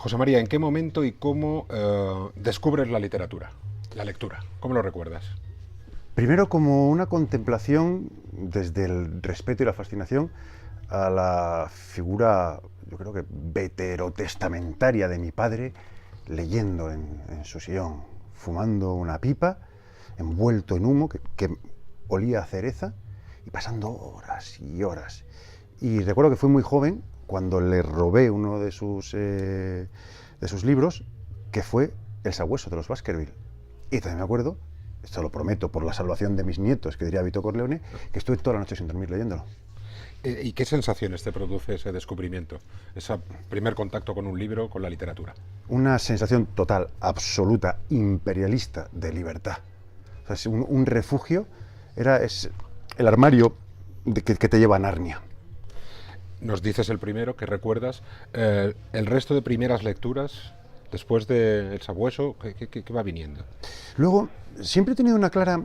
José María, ¿en qué momento y cómo descubres la literatura, la lectura? ¿Cómo lo recuerdas? Primero como una contemplación desde el respeto y la fascinación a la figura, yo creo que veterotestamentaria de mi padre, leyendo en su sillón, fumando una pipa, envuelto en humo que olía a cereza y pasando horas y horas. Y recuerdo que fui muy joven cuando le robé uno de sus libros, que fue El sabueso de los Baskerville. Y también me acuerdo, esto lo prometo por la salvación de mis nietos, que diría Vito Corleone, que estuve toda la noche sin dormir leyéndolo. ¿Y qué sensaciones te produce ese descubrimiento? Ese primer contacto con un libro, con la literatura. Una sensación total, absoluta, imperialista de libertad. O sea, es un refugio, es el armario que te lleva a Narnia. Nos dices el primero, que recuerdas. El resto de primeras lecturas, después de El sabueso, ¿qué va viniendo? Luego, siempre he tenido una clara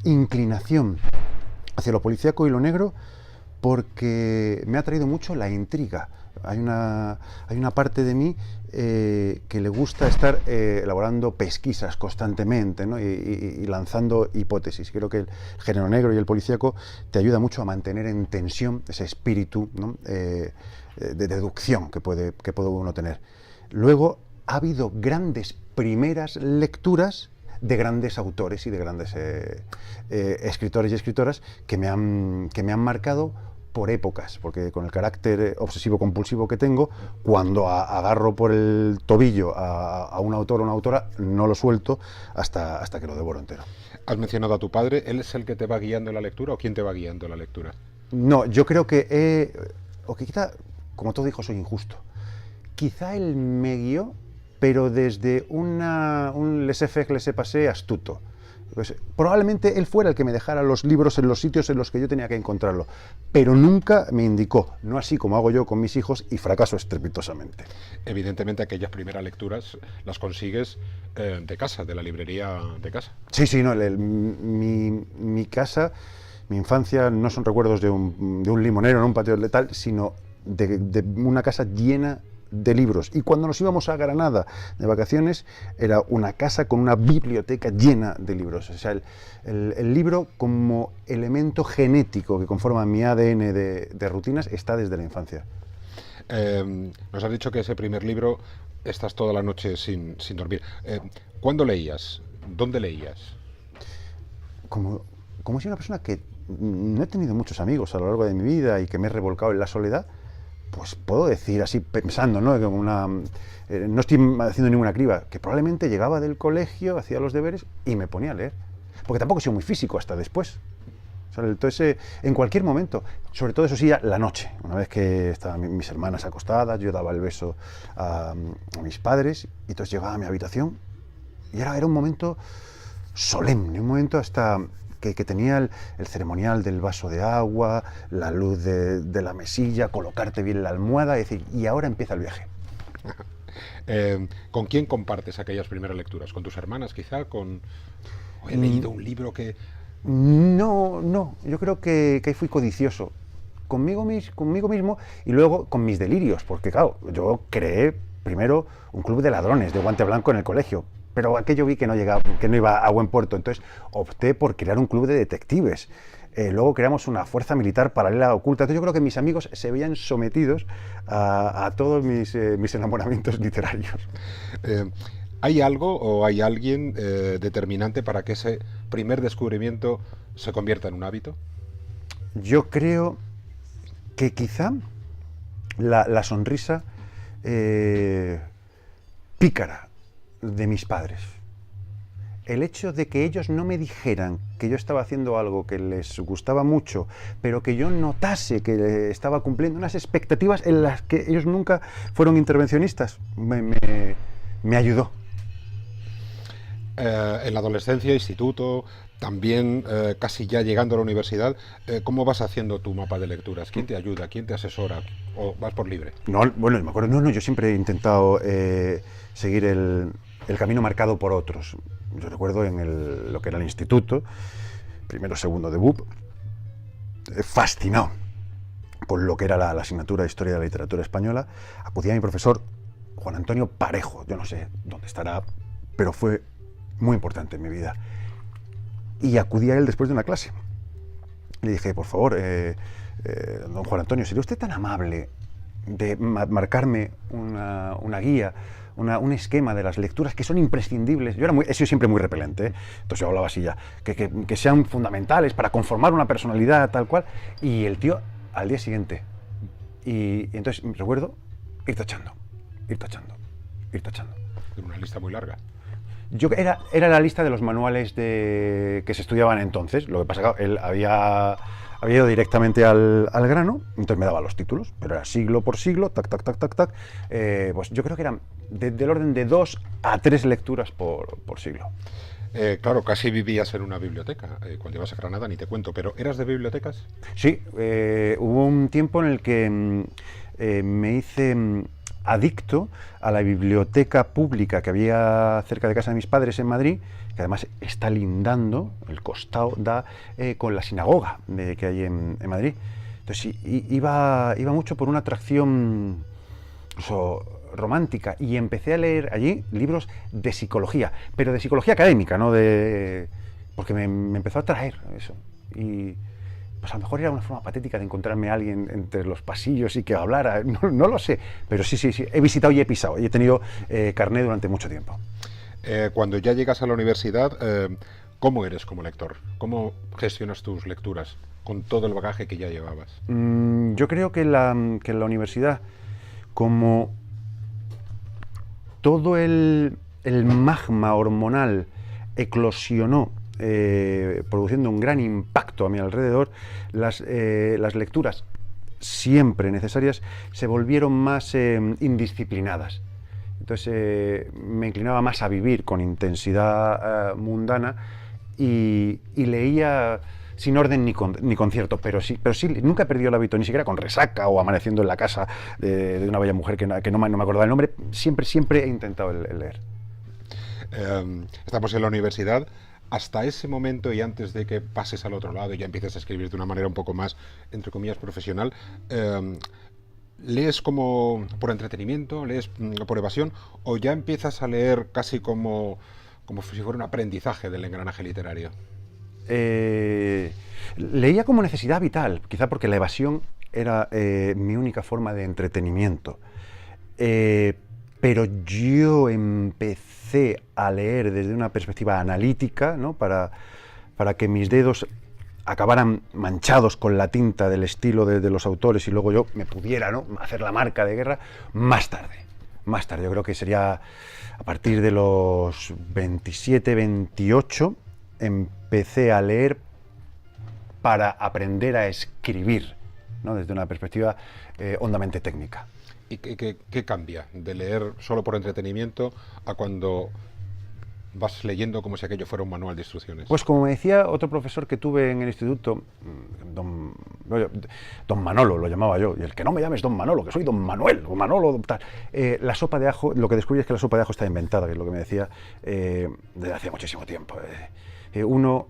inclinación hacia lo policíaco y lo negro porque me ha traído mucho la intriga. Hay una parte de mí que le gusta estar elaborando pesquisas constantemente, ¿no? y lanzando hipótesis. Creo que el género negro y el policíaco te ayuda mucho a mantener en tensión ese espíritu, ¿no? De deducción que puede uno tener. Luego, ha habido grandes primeras lecturas de grandes autores y de grandes escritores y escritoras que me han marcado por épocas, porque con el carácter obsesivo-compulsivo que tengo, cuando agarro por el tobillo a un autor o una autora, no lo suelto hasta que lo devoro entero. Has mencionado a tu padre. ¿Él es el que te va guiando en la lectura o quién te va guiando en la lectura? No, yo creo que quizá, como todo hijo, soy injusto. Quizá él me guió, pero desde un laissez-faire, laissez-passer astuto. Pues, probablemente él fuera el que me dejara los libros en los sitios en los que yo tenía que encontrarlo, pero nunca me indicó, no así como hago yo con mis hijos, y fracaso estrepitosamente. Evidentemente aquellas primeras lecturas las consigues de casa, de la librería de casa. Sí, sí, no, mi casa, mi infancia no son recuerdos de un limonero en un patio de tal, sino de una casa llena de libros. Y cuando nos íbamos a Granada de vacaciones, era una casa con una biblioteca llena de libros. O sea, el libro como elemento genético que conforma mi ADN de rutinas está desde la infancia. Nos has dicho que ese primer libro estás toda la noche sin dormir. ¿Cuándo leías? ¿Dónde leías? Como soy una persona que no he tenido muchos amigos a lo largo de mi vida y que me he revolcado en la soledad, pues puedo decir así pensando, ¿no? No estoy haciendo ninguna criba, que probablemente llegaba del colegio, hacía los deberes y me ponía a leer. Porque tampoco he sido muy físico hasta después. O sea, entonces, en cualquier momento, sobre todo eso sí, la noche, una vez que estaban mis hermanas acostadas, yo daba el beso a mis padres, y entonces llegaba a mi habitación y era un momento solemne, un momento hasta que tenía el ceremonial del vaso de agua, la luz de la mesilla, colocarte bien la almohada y decir, y ahora empieza el viaje. ¿Con quién compartes aquellas primeras lecturas? ¿Con tus hermanas quizá? ¿O he leído un libro que...? No, yo creo que ahí fui codicioso. Conmigo mismo y luego con mis delirios, porque claro, yo creé primero un club de ladrones de guante blanco en el colegio, pero aquello vi que no iba a buen puerto, entonces opté por crear un club de detectives. Luego creamos una fuerza militar paralela oculta. Entonces yo creo que mis amigos se veían sometidos a todos mis enamoramientos literarios. ¿Hay algo o hay alguien determinante para que ese primer descubrimiento se convierta en un hábito? Yo creo que quizá la sonrisa pícara de mis padres. El hecho de que ellos no me dijeran que yo estaba haciendo algo que les gustaba mucho, pero que yo notase que estaba cumpliendo unas expectativas en las que ellos nunca fueron intervencionistas, me ayudó. En la adolescencia, instituto, también casi ya llegando a la universidad, ¿cómo vas haciendo tu mapa de lecturas? ¿Quién te ayuda? ¿Quién te asesora? ¿O vas por libre? No, bueno, me acuerdo, yo siempre he intentado seguir el camino marcado por otros. Yo recuerdo en lo que era el instituto, primero, segundo de BUP, fascinado por lo que era la asignatura de Historia de la Literatura Española, acudía a mi profesor Juan Antonio Parejo, yo no sé dónde estará, pero fue muy importante en mi vida. Y acudí a él después de una clase. Le dije, por favor, don Juan Antonio, ¿sería usted tan amable de marcarme una guía, un esquema de las lecturas que son imprescindibles? He sido siempre muy repelente, ¿eh? Entonces yo hablaba así ya, que sean fundamentales para conformar una personalidad tal cual. Y el tío, al día siguiente, y entonces recuerdo ir tachando. Una lista muy larga. Era la lista de los manuales que se estudiaban entonces. Lo que pasa es que él había ido directamente al grano, entonces me daba los títulos, pero era siglo por siglo, tac. Pues yo creo que eran del orden de 2 a 3 lecturas por siglo. Claro, casi vivías en una biblioteca. Cuando ibas a Granada ni te cuento, pero ¿eras de bibliotecas? Sí, hubo un tiempo en el que me hice adicto a la biblioteca pública que había cerca de casa de mis padres en Madrid, que además está lindando, el costado da con la sinagoga que hay en Madrid. Entonces iba mucho por una atracción romántica, y empecé a leer allí libros de psicología, pero de psicología académica, ¿no? Porque me empezó a atraer eso. Y pues a lo mejor era una forma patética de encontrarme a alguien entre los pasillos y que hablara, no lo sé, pero sí, he visitado y he pisado, y he tenido carné durante mucho tiempo. Cuando ya llegas a la universidad, ¿cómo eres como lector? ¿Cómo gestionas tus lecturas con todo el bagaje que ya llevabas? Yo creo que en la universidad, como todo el magma hormonal eclosionó, produciendo un gran impacto a mi alrededor, las lecturas, siempre necesarias, se volvieron más indisciplinadas. Entonces me inclinaba más a vivir con intensidad mundana, y leía sin orden ni concierto, pero sí, nunca he perdido el hábito, ni siquiera con resaca o amaneciendo en la casa de una bella mujer que no me acordaba el nombre. Siempre he intentado el leer. Estamos en la universidad. Hasta ese momento, y antes de que pases al otro lado y ya empieces a escribir de una manera un poco más, entre comillas, profesional, ¿lees como por entretenimiento, lees por evasión, o ya empiezas a leer casi como si fuera un aprendizaje del engranaje literario? Leía como necesidad vital, quizá porque la evasión era mi única forma de entretenimiento. Pero yo empecé a leer desde una perspectiva analítica, ¿no? para que mis dedos acabaran manchados con la tinta del estilo de los autores, y luego yo me pudiera, ¿no?, hacer la marca de guerra más tarde. Yo creo que sería a partir de los 27, 28, empecé a leer para aprender a escribir, ¿no?, desde una perspectiva hondamente técnica. ¿Y qué cambia de leer solo por entretenimiento a cuando vas leyendo como si aquello fuera un manual de instrucciones? Pues como me decía otro profesor que tuve en el instituto, don Manolo lo llamaba yo, y el que no me llames don Manolo, que soy don Manuel, o Manolo, tal. La sopa de ajo, lo que descubrí es que la sopa de ajo está inventada, que es lo que me decía desde hace muchísimo tiempo. Uno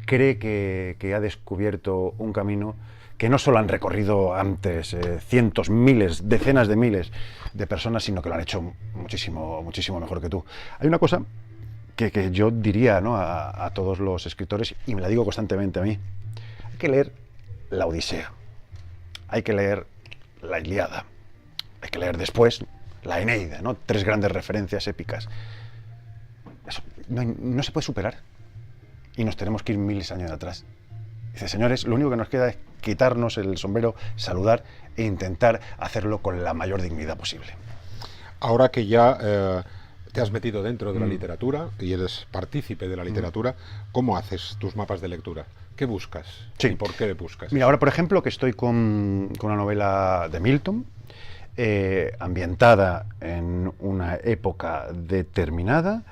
cree que ha descubierto un camino que no solo han recorrido antes cientos, miles, decenas de miles de personas, sino que lo han hecho muchísimo mejor que tú. Hay una cosa que yo diría, ¿no?, a todos los escritores, y me la digo constantemente a mí: hay que leer la Odisea, hay que leer la Ilíada, hay que leer después la Eneida, ¿no?, 3 grandes referencias épicas. Eso no se puede superar, y nos tenemos que ir miles de años atrás. Dice, señores, lo único que nos queda es quitarnos el sombrero, saludar e intentar hacerlo con la mayor dignidad posible. Ahora que ya te has metido dentro de la literatura y eres partícipe de la literatura, ¿cómo haces tus mapas de lectura? ¿Qué buscas? Sí. ¿Y por qué buscas? Mira, ahora por ejemplo que estoy con una novela de Milton, ambientada en una época determinada.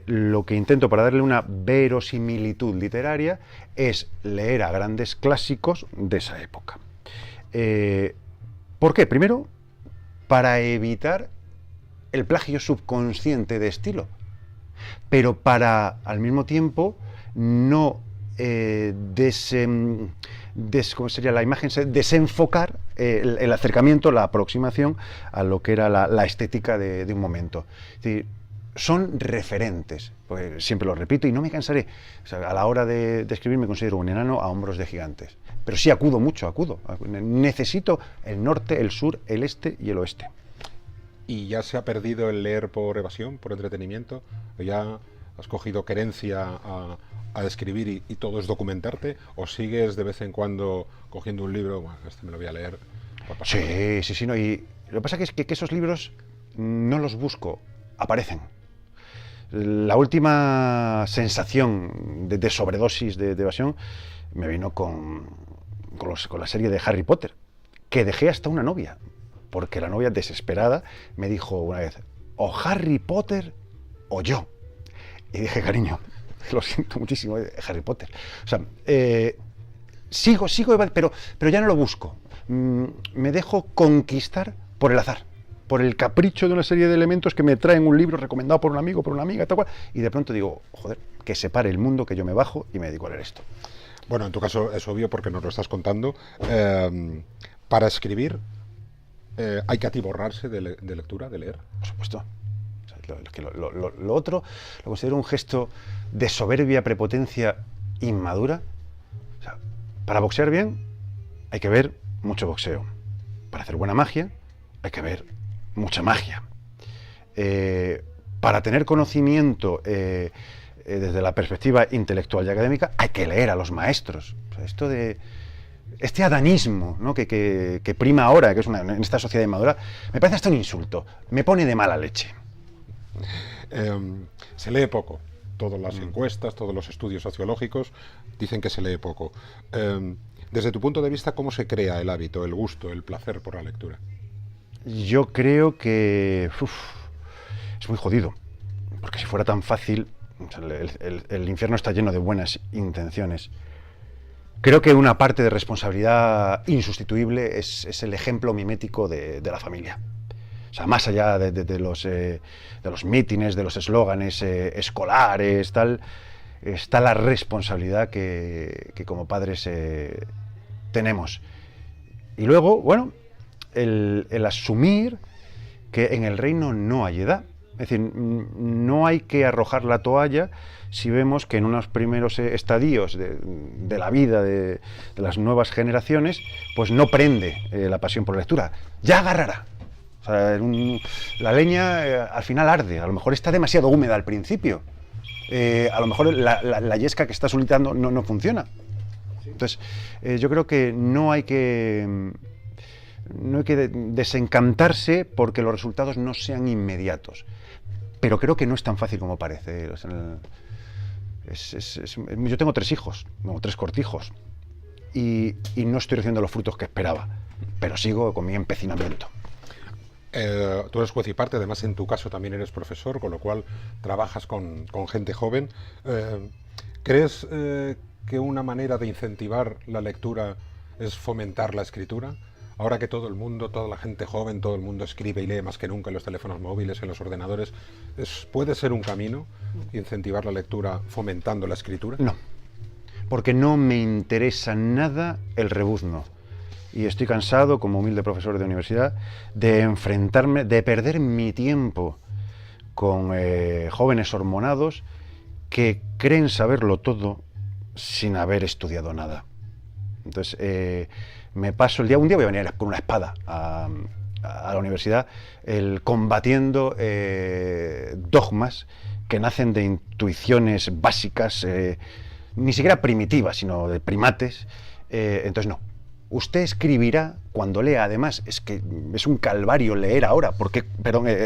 Lo que intento, para darle una verosimilitud literaria, es leer a grandes clásicos de esa época. ¿Por qué? Primero, para evitar el plagio subconsciente de estilo, pero para, al mismo tiempo, no ¿cómo sería la imagen? Desenfocar el acercamiento, la aproximación a lo que era la estética de un momento. Es decir, son referentes, pues siempre lo repito y no me cansaré. O sea, a la hora de escribir me considero un enano a hombros de gigantes. Pero sí acudo. Necesito el norte, el sur, el este y el oeste. ¿Y ya se ha perdido el leer por evasión, por entretenimiento? ¿O ya has cogido querencia a escribir y todo es documentarte? ¿O sigues de vez en cuando cogiendo un libro, bueno, este me lo voy a leer por pasar? Sí, no. Y lo que pasa es que esos libros no los busco, aparecen. La última sensación de sobredosis de evasión me vino con la serie de Harry Potter, que dejé hasta una novia, porque la novia desesperada me dijo una vez, o Harry Potter o yo. Y dije, cariño, lo siento muchísimo, Harry Potter. O sea, sigo, pero ya no lo busco. Me dejo conquistar por el azar, por el capricho de una serie de elementos que me traen un libro recomendado por un amigo, por una amiga, tal cual, y de pronto digo, joder, que se pare el mundo, que yo me bajo y me dedico a leer esto. Bueno, en tu caso es obvio porque nos lo estás contando. Para escribir hay que atiborrarse de lectura, de leer. Por supuesto. Lo otro lo considero un gesto de soberbia, prepotencia inmadura. O sea, para boxear bien hay que ver mucho boxeo. Para hacer buena magia hay que ver mucha magia. Para tener conocimiento desde la perspectiva intelectual y académica hay que leer a los maestros. O sea, esto de este adanismo, ¿no? que prima ahora, que es en esta sociedad inmadura, me parece hasta un insulto. Me pone de mala leche. Se lee poco. Todas las encuestas, todos los estudios sociológicos dicen que se lee poco. Desde tu punto de vista, ¿cómo se crea el hábito, el gusto, el placer por la lectura? Yo creo que es muy jodido, porque si fuera tan fácil, o sea, el infierno está lleno de buenas intenciones. Creo que una parte de responsabilidad insustituible es el ejemplo mimético de la familia. O sea, más allá de los mítines, de los eslóganes escolares, tal, está la responsabilidad que como padres tenemos. Y luego, bueno, el asumir que en el reino no hay edad. Es decir, no hay que arrojar la toalla si vemos que en unos primeros estadios de la vida de las nuevas generaciones, pues no prende la pasión por la lectura. Ya agarrará. O sea, la leña al final arde. A lo mejor está demasiado húmeda al principio. A lo mejor la yesca que está solicitando no funciona. Entonces, yo creo que no hay que desencantarse porque los resultados no sean inmediatos. Pero creo que no es tan fácil como parece. O sea, yo tengo 3 hijos, 3 cortijos, y no estoy recibiendo los frutos que esperaba, pero sigo con mi empecinamiento. Tú eres juez y parte, además en tu caso también eres profesor, con lo cual trabajas con gente joven. ¿Crees que una manera de incentivar la lectura es fomentar la escritura? Ahora que todo el mundo, toda la gente joven, todo el mundo escribe y lee más que nunca en los teléfonos móviles, en los ordenadores, ¿puede ser un camino incentivar la lectura fomentando la escritura? No, porque no me interesa nada el rebuzno. Y estoy cansado, como humilde profesor de universidad, de enfrentarme, de perder mi tiempo con jóvenes hormonados que creen saberlo todo sin haber estudiado nada. Entonces, me paso el día, un día voy a venir con una espada a la universidad, combatiendo dogmas que nacen de intuiciones básicas, ni siquiera primitivas, sino de primates. Entonces, no. Usted escribirá cuando lea. Además, es que es un calvario leer ahora,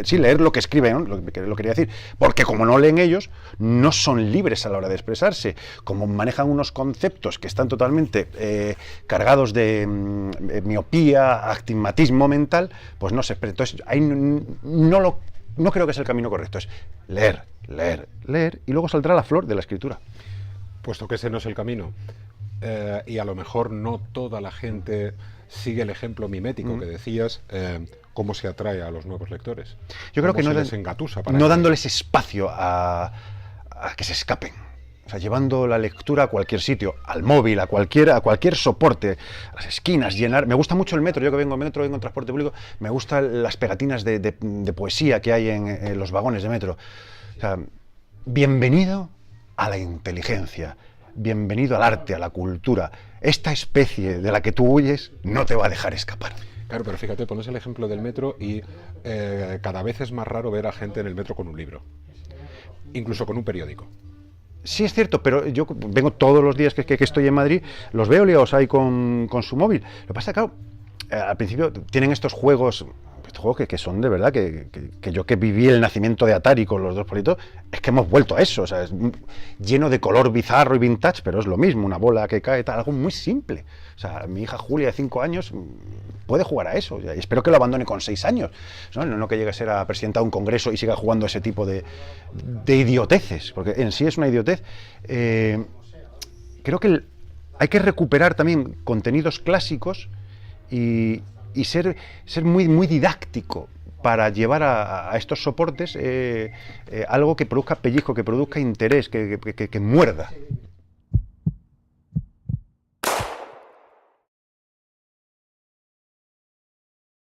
sí, leer lo que escriben, ¿no? Lo quería decir, porque como no leen ellos, no son libres a la hora de expresarse. Como manejan unos conceptos que están totalmente cargados de miopía, astigmatismo mental, pues no se expresan. Entonces, ahí no creo que es el camino correcto. Es leer, leer, leer, y luego saldrá la flor de la escritura. Puesto que ese no es el camino, y a lo mejor no toda la gente sigue el ejemplo mimético que decías, ¿cómo se atrae a los nuevos lectores? Yo creo que les engatusa para no dándoles espacio a que se escapen. O sea, llevando la lectura a cualquier sitio, al móvil, a cualquier soporte, a las esquinas, llenar. Me gusta mucho el metro, yo que vengo en metro, vengo en transporte público, me gustan las pegatinas de poesía que hay en los vagones de metro. O sea, bienvenido a la inteligencia, bienvenido al arte, a la cultura. Esta especie de la que tú huyes no te va a dejar escapar. Claro, pero fíjate, pones el ejemplo del metro y cada vez es más raro ver a gente en el metro con un libro, incluso con un periódico. Sí, es cierto, pero yo vengo todos los días que estoy en Madrid, los veo liados ahí con su móvil. Lo que pasa es que, claro, al principio tienen estos juegos que son de verdad, que yo que viví el nacimiento de Atari con los dos politos, es que hemos vuelto a eso, o sea, es lleno de color bizarro y vintage, pero es lo mismo, una bola que cae, tal, algo muy simple. O sea, mi hija Julia de 5 años puede jugar a eso, y espero que lo abandone con 6 años, no que llegue a ser a presidenta de un congreso y siga jugando ese tipo de idioteces, porque en sí es una idiotez. Creo que hay que recuperar también contenidos clásicos y ser muy didáctico para llevar a estos soportes algo que produzca pellizco, que produzca interés, que muerda.